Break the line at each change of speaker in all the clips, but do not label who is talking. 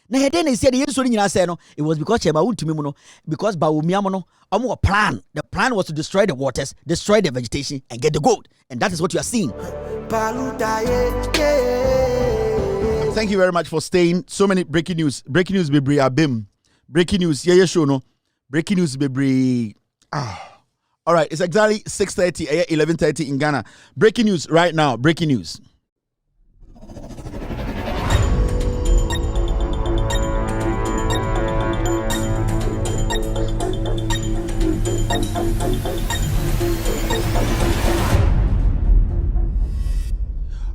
Na he den say the yen so nyina say no, it was because chema wuntumi mu no, because bawumiam no, omo plan. The plan was to destroy the waters, destroy the vegetation, and get the gold. And that is what you are seeing. Thank you very much for staying. So many breaking news. Breaking news, Bibri Abim. Breaking news, yeah, show no. Breaking news, Bibri. All right, it's exactly 6:30, 11:30 in Ghana. Breaking news right now. Breaking news.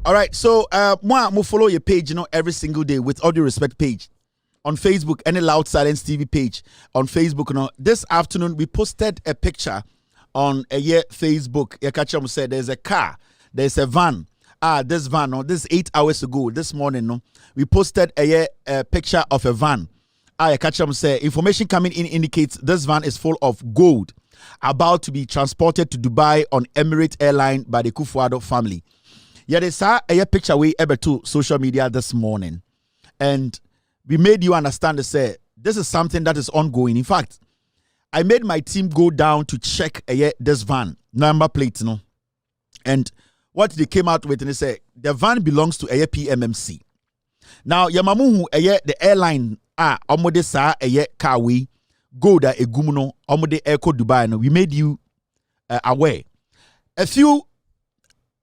All right, so mo follow your page, you know, every single day with all due respect page on Facebook, any Loud Silence TV page on Facebook. You know, this afternoon we posted a picture on Facebook. Acheampong said there's a car, there's a van. This van, no, this 8 hours ago, this morning, no, we posted a picture of a van. Acheampong said information coming in indicates this van is full of gold, about to be transported to Dubai on Emirates Airline by the Akufo family. Yeah, they saw a picture we ever to social media this morning, and we made you understand to say this is something that is ongoing. In fact, I made my team go down to check this van number plate, no, and what they came out with, and they say the van belongs to a PMMC. Now, Yamamuhu the airline omode sa carwe gold egumuno omode Eco Dubai. No, we made you aware.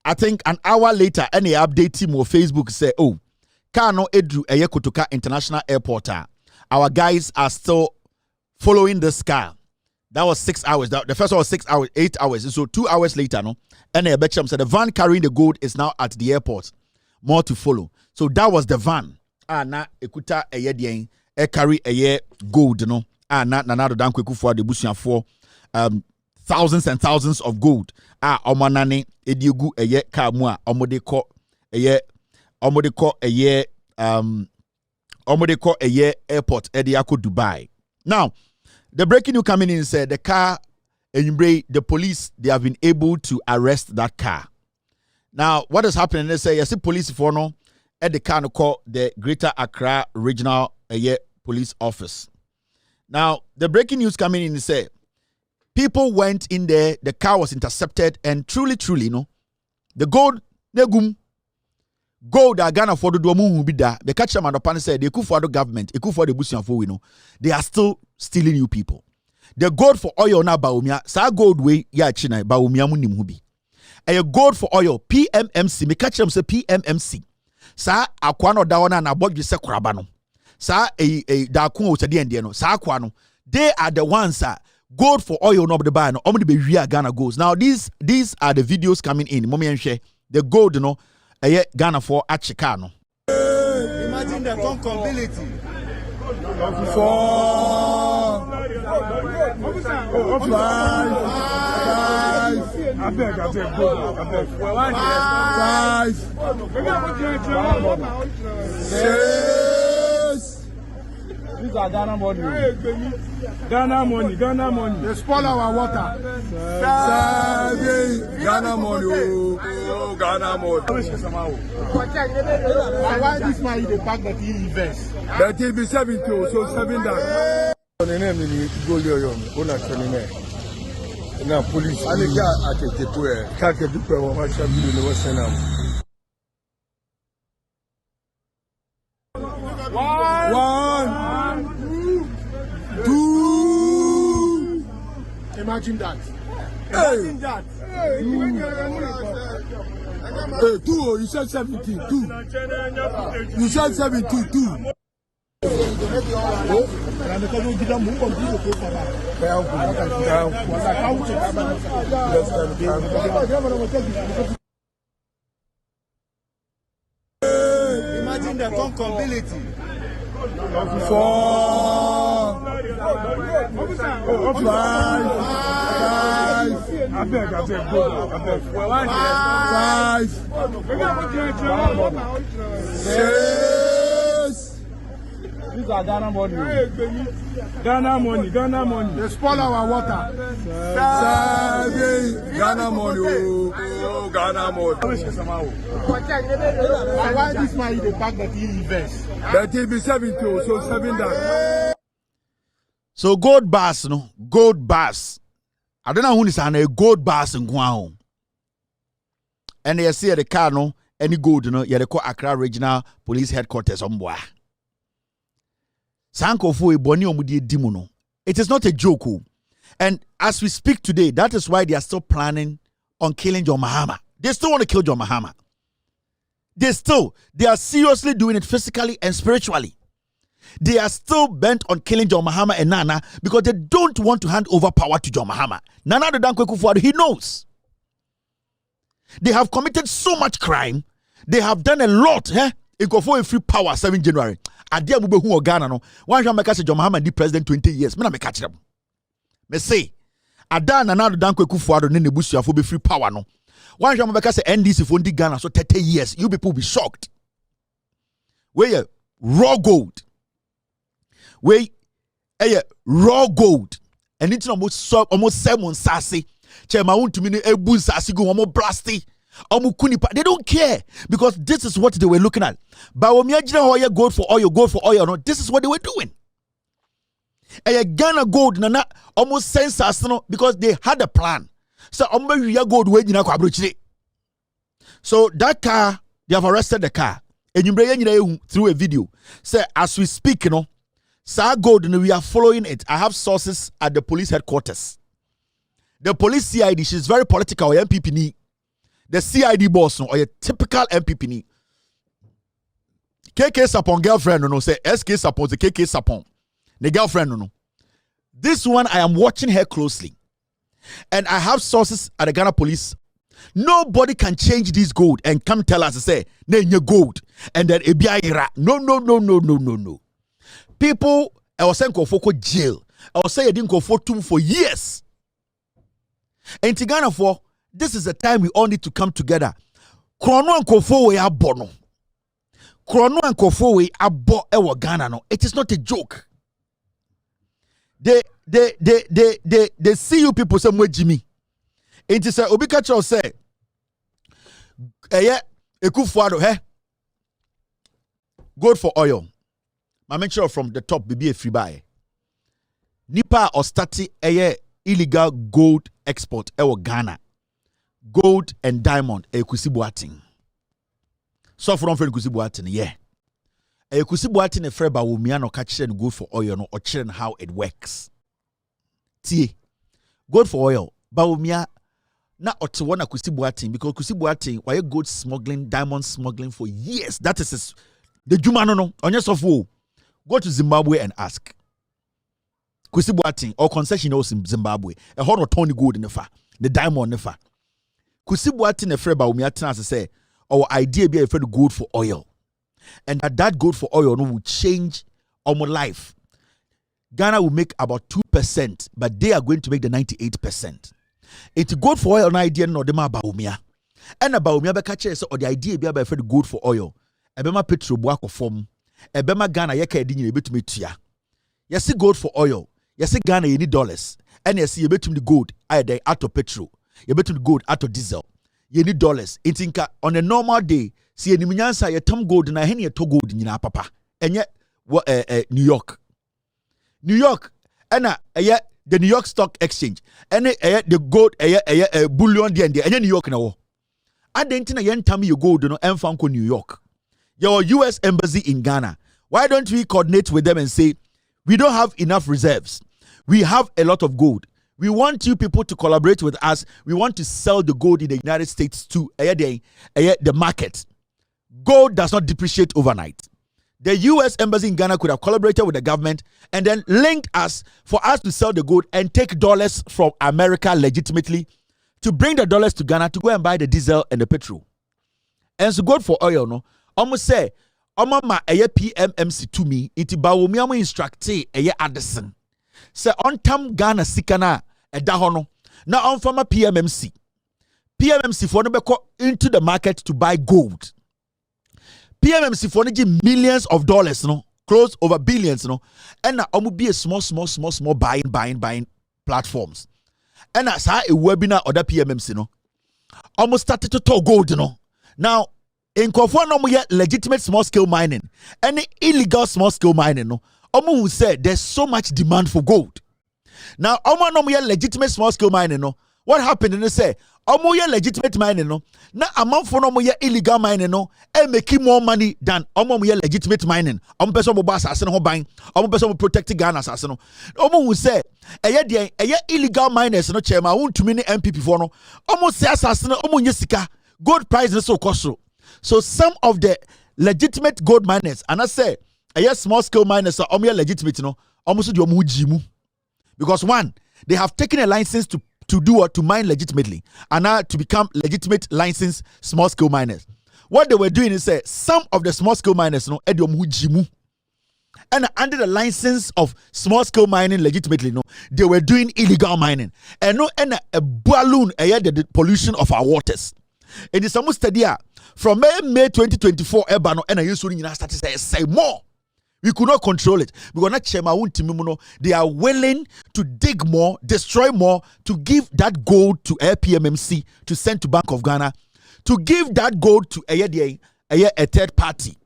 I think an hour later, any update team or Facebook say, oh, car no edru Kotoka International Airport. Our guys are still following this car. That was 6 hours. The first one was 6 hours, 8 hours. So 2 hours later, no, and said the van carrying the gold is now at the airport. More to follow. So that was the van. Na ekuta carry gold, no. Na do dan kweku for the busianfo thousands and thousands of gold. Omanane ediegu car mu a omode ko airport ediako Dubai. Now, the breaking news coming in said the car the police, they have been able to arrest that car. Now, what is happening? They say yes, police for no at the car call the Greater Accra Regional Police Office. Now, the breaking news coming in say people went in there, the car was intercepted, and truly, no, the gold, gold that Ghana for the Duamu be there. The catcher man upon said the Akufo government, Akufo the Busianfo, we know, they are still stealing you people. The gold for oil na baumia, sa gold way ya china baumia munim hubi. A gold for oil, PMMC, me catch them say PMMC. Sa akwano dawana na bodju se kurabano. Sa da kun otadi endiano, sa akwano. They are the ones gold for oil no the buy no omo de be wi Ghana goals. Now these are the videos coming in. Mommy and share the gold no Ghana for Achika no.
Imagine the compatibility. These are Ghana money. Ghana money. They spoil our water. Ghana money. Oh, Ghana money. Why this man is the fact that he invests? But he'll be 70, so 7 dollars. Now, police. I think I can take away. Can't get the power of my child in the Western Arm. One, two. Imagine that. Imagine that. Hey, 2. You said 17. 2. You said 17. 2. Imagine the compatibility. 4, 5, 6. These are Ghana money. Ghana money, Ghana money. They spoil our water. Ghana money, oh, Ghana money. Why this man is the fact that he invests? That he be 70, so 7 that.
So gold bars, no, gold bars. I don't know who is a gold bars in Guam. And they see the car, no, any gold, no, you call Accra Regional Police Headquarters on boy. Sanko for a boni omudi dimuno. It is not a joke. And as we speak today, that is why they are still planning on killing John Mahama. They still want to kill John Mahama. They are seriously doing it physically and spiritually. They are still bent on killing John Mahama and Nana because they don't want to hand over power to John Mahama. Nana the Dankwe, he knows. They have committed so much crime. They have done a lot. It go for a free power 7 January. Addo mube hu Ghana no. One shall make us John Mahama the president 20 years. Me na me catch them. Me say Addo Nana the Dankwe Kufuado ne nebusu afo be free power no. One shall make us NDC for the Ghana so 30 years. You people will be shocked. Where raw gold. Wait, raw gold. And it's almost 7 sasi. Chema want to mean ebu sasi go almost blasty. They don't care because this is what they were looking at. But when you gold for oil, no, this is what they were doing. Ghana gold nana almost sense no because they had a plan. So gold so that car, they have arrested the car. And you through a video. Say as we speak, you know. Gold, we are following it. I have sources at the police headquarters. The police CID, she's very political, or MPP. The CID boss, or a typical MPP. KK Sapon girlfriend, no, say SK Sapon, the KK Sapon. The girlfriend, no. This one, I am watching her closely. And I have sources at the Ghana police. Nobody can change this gold and come tell us, say, no, gold. And then no. People, I was saying, go for jail. I was saying, I didn't go for tomb for years. And in Ghana, for this is the time we all need to come together. Krono and Kofo we abono. Krono and Kofo we abo ewa Ghana no. It is not a joke. They see you people somewhere Jimmy. It is a Obikacho say, Akufo gold for oil. I mention from the top, be a free buy. Nipa or stati illegal gold export ewa Ghana. Gold and diamond kusibuating. So from friend kusibuating, yeah. Kusibuating a freba will me no catch and gold for oil no or chilling how it works. Tie. Gold for oil. Bawumia na otiwana kusibuating because kusibuating why gold smuggling, diamond smuggling for years. That is the Jumano no on your software. Go to Zimbabwe and ask. Kusibuating or concession in Zimbabwe. A whole Tony gold in the fa. The diamond in the fa. Kusibuating a freba umiatina say our idea be a friend gold for oil. And that gold for oil no will change our life. Ghana will make about 2%, but they are going to make the 98%. It's gold for oil no idea no dema baumia. And about baumia be catch say or the idea be a friend gold for oil. Ebema petrol buako form. Ebema Ghana yeka edi nyina betumi tua. Yesi gold for oil. Yesi Ghana you need dollars. And yesi you betumi the gold either out of petrol. You betumi gold out of diesel. You need dollars. Intinka on a normal day, see eni munyansa ye tam gold na hen ye to gold nyina papa. Enye New York. New York ena the New York Stock Exchange. Ene the gold bullion de enye New York na wo. Adentina yen tam you gold no emfanko New York. Your US embassy in Ghana. Why don't we coordinate with them and say, we don't have enough reserves. We have a lot of gold. We want you people to collaborate with us. We want to sell the gold in the United States to the market. Gold does not depreciate overnight. The US embassy in Ghana could have collaborated with the government and then linked us for us to sell the gold and take dollars from America legitimately to bring the dollars to Ghana to go and buy the diesel and the petrol. And so gold for oil, no? Almost say, Oma ma PMMC to me, iti bawomi amo instructe Addison. Say on tam Ghana sikana dahono. Na on former PMMC. PMMC for no beko into the market to buy gold. PMMC for no give millions of dollars no close over billions, you know. And now be a small buying platforms. And as a webinar or the PMMC, you know, almost started to talk gold, you know. Now, in Kosoa, no more legitimate small scale mining, any illegal small scale mining, no. Who said there's so much demand for gold. Now, no more legitimate small scale mining, no. What happened? And they say, legitimate mining, no. Now, amount for no more illegal mining, no, and making more money than legitimate mining. Person who buy assassin who buying, person who protect Ghana assassin. Who say, illegal miners, no chairman, won't too many MPP for no. Almost say assassin, yesika, gold price is so costly. So some of the legitimate gold miners, and I say, small scale miners are legitimate, you know, almost do jimu. Because one, they have taken a license to do what, to mine legitimately, and now to become legitimate licensed small scale miners. What they were doing is some of the small scale miners, you know, jimu, and under the license of small scale mining legitimately, you know, they were doing illegal mining, and no, and a balloon, the pollution of our waters. It is almost steady from May 2024. Ebano and I used to start to say more. We could not control it because they are willing to dig more, destroy more, to give that gold to PMMC, to send to Bank of Ghana, to give that gold to a third party.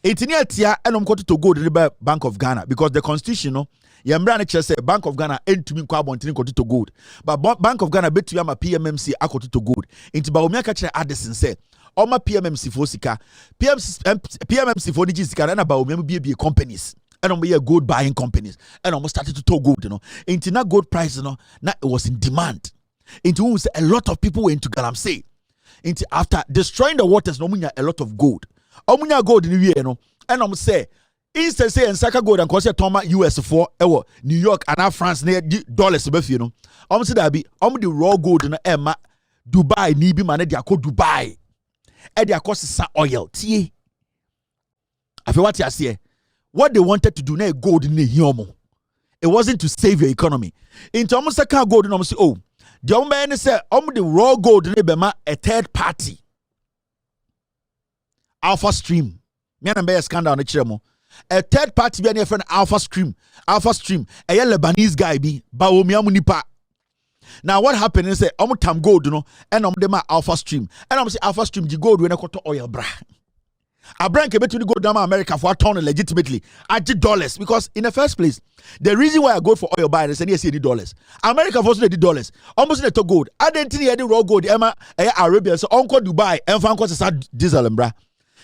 Nketiah and I'm going to go to the Bank of Ghana because the constitution, no, say Bank of Ghana ain't to me to gold, but Bank of Ghana bet to yama PMMC to gold. Into Baumia Addison say. Oma PMMC for sika, PMMC for the sika, and about be companies, and be a gold buying companies, and almost started to talk gold, you know. Into that gold price, you know, now it was in demand. Into a lot of people went to Galamsey. Into after destroying the waters, no munya a lot of gold. Omunya gold in the year, you know, and I'm say. Instead say and Saka gold and cause Toma US for New York and now France near dollars you know. Say that be the raw gold in Emma Dubai nibi man they called Dubai. And their cost is oil. Tie. I feel what you say. What they wanted to do now gold in the hiomo. It wasn't to save your economy. In terms of gold, and say, oh, the old man said, the raw gold in a third party. Alpha Stream. Me and a scandal on the chemo. A third party be a friend Alpha Stream. Alpha Stream. A Lebanese guy be Baomiamu Nipa. Now what happened is say tam gold, you know, and them Alpha Stream. And I'm say Alpha Stream the gold when I got to oil bra. A brand can bet to go down America for a ton legitimately at $, because in the first place, the reason why I go for oil buying is $80. America for $80. Almost net to gold. I didn't think the raw gold, Emma Arabia, so Uncle Dubai, and Franco said diesel and bra.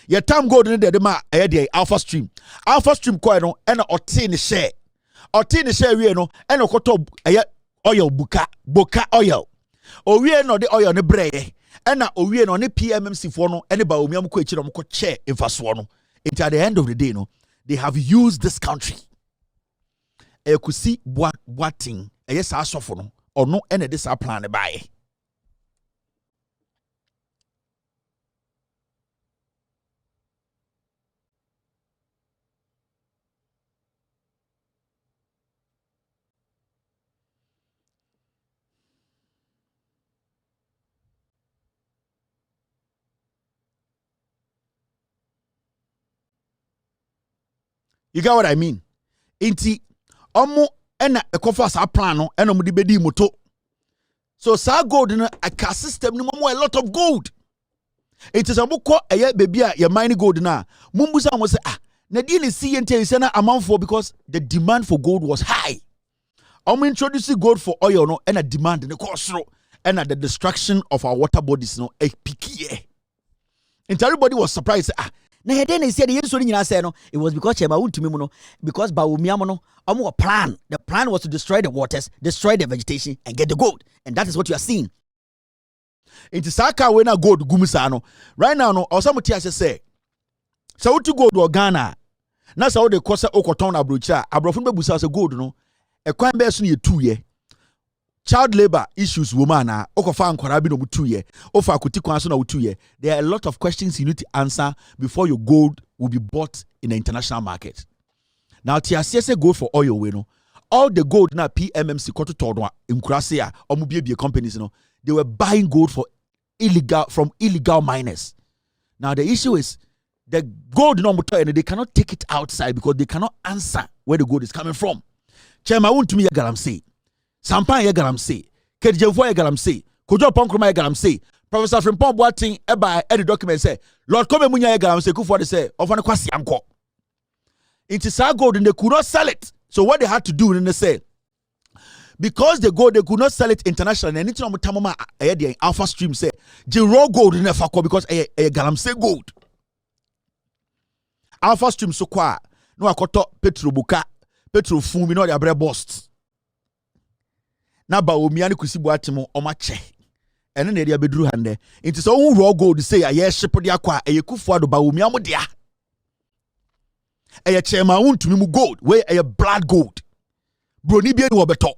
Your time gold in the Alpha Stream. Alpha Stream coin and a tin share. Or tin share, you know, and a koto oil boka oil. O we no the oil ne breye. And now we no ne PMMC for no anybody omiam ko echi no ko chair infaso no. At the end of the day no, they have used this country. E could see what thing yes asofo no or no any this plan buy. You get what I mean? Inti omo ena ekofa sa plan no ena mo de bedi moto. So sa gold na a system no mo a lot of gold. It is amukọ eye baby a ye mine gold na. Mumbusa mo say na di ne see ente say na amount for because the demand for gold was high. Omo introduce gold for oil no ena demand ne kosro ena the destruction of our water bodies no e pikie. And everybody was surprised na then they said it was because because plan. The plan was to destroy the waters, destroy the vegetation, and get the gold. And that is what you are seeing. Into Saka when I go to Gumisano. Right now, no, or some say, so to go to Ghana. Now, so the Kosa Okoton Abrucha, Abrofun Busa gold, no, a crime based on 2 years. Child labor issues woman Okofan Korabino 2 years. Ofa Kutikwansona 2 years. There are a lot of questions you need to answer before your gold will be bought in the international market. Now Céasë gold for oil we know. All the gold na PMMC Kotoka in Krasia or Mubie companies, you know, they were buying gold from illegal miners. Now the issue is the gold no motor and they cannot take it outside because they cannot answer where the gold is coming from. Chairman won't to me galamse. Sampan ye galamse. Kedjefo ye galamse. Kojo Ponkroma ye galamse. Professor Frimpong Boating eba the document say Lord come munya ye galamse Akufo say ofan kwasi anko. It is our gold and they could not sell it. So what they had to do, and they say, because they could not sell it internationally. And anything on Alpha Stream say, the raw gold in the because a galamse gold. Alpha Stream so kwa no akoto petro buka petro fumi no de bust. Na ba omiani kusi boatimo omache. Ene na dia beduru hande. It is all raw gold say aye ship dia kwa Akufo Addo ba omiamo dia. A chairman won't to me gold, where a blood gold. Bronibian wabeto.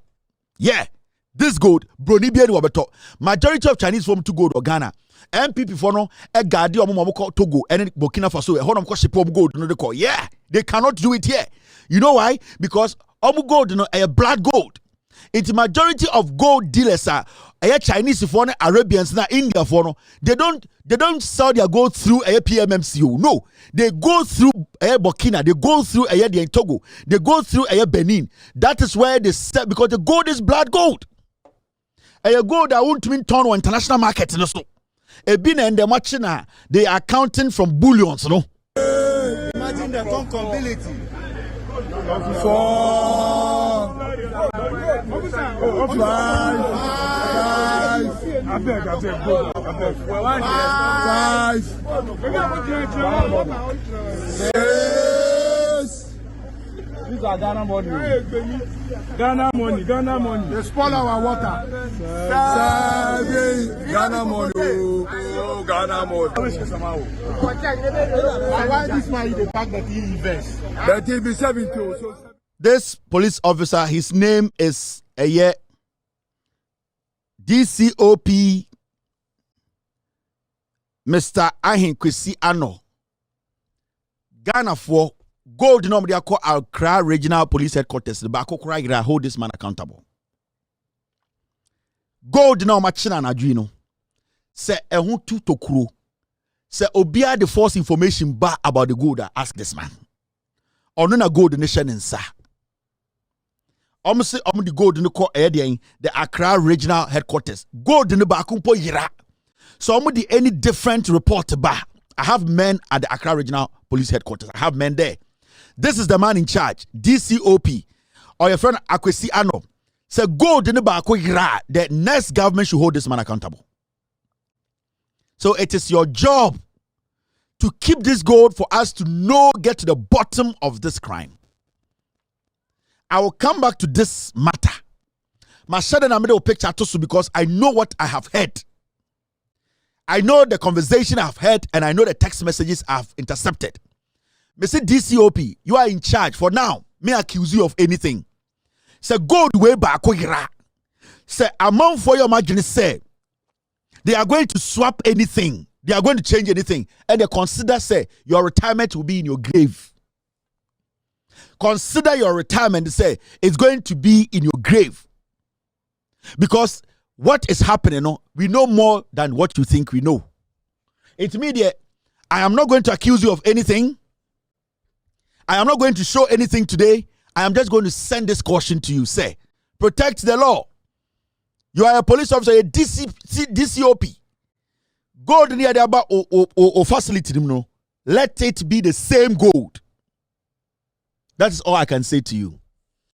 Yeah, this gold, Bronibian wabeto. Majority of Chinese form to gold or Ghana. MPP for no, a guardian of Togo and Burkina Faso, a honor ship of gold, no, they call. Yeah, they cannot do it here. You know why? Because gold, a blood gold. It's majority of gold dealers are Chinese for Arabians na India for no. They don't sell their gold through a PMMCO. No, they go through a Burkina, they go through a Togo, they go through a Benin. That is where they sell because the gold is blood gold. A gold that won't mean turn on international market. No, so a bin and the machina they are counting from bullions. No,
imagine the comparability.
These are Ghana money. Ghana money. They spoil our water. Ghana money. Oh, Ghana money. Why this man the fact that he invests? But he'll be 72.
This police officer, his name is DCOP Mr. Kwesi Ano. Ghana for gold number they call Accra Regional Police Headquarters. The Bako Kura hold this man accountable. Gold now machina na juino. Se ehun tu tokuro. Se obia the false information ba about the gold. Ask this man. Ono na gold nation insa. Almost the gold in the call the Accra Regional Headquarters. Gold in the Bakumpo Yira. So the any different report ba. I have men at the Accra Regional Police Headquarters. I have men there. This is the man in charge, DCOP, or your friend Kwesi Ano. Say gold in the Bako Yira. The next government should hold this man accountable. So it is your job to keep this gold for us to get to the bottom of this crime. I will come back to this matter. My shadow na middle picture to because I know what I have heard. I know the conversation I've heard and I know the text messages I've intercepted. Mr. DCOP, you are in charge for now. May accuse you of anything. Say gold way back. Say amount for your margin say they are going to swap anything. They are going to change anything. And they consider say your retirement will be in your grave. Consider your retirement, say it's going to be in your grave. Because what is happening, we know more than what you think we know. It's media. I am not going to accuse you of anything. I am not going to show anything today. I am just going to send this caution to you. Say, protect the law. You are a police officer, a DCOP. Gold near the about or facility, let it be the same gold. That is all I can say to you.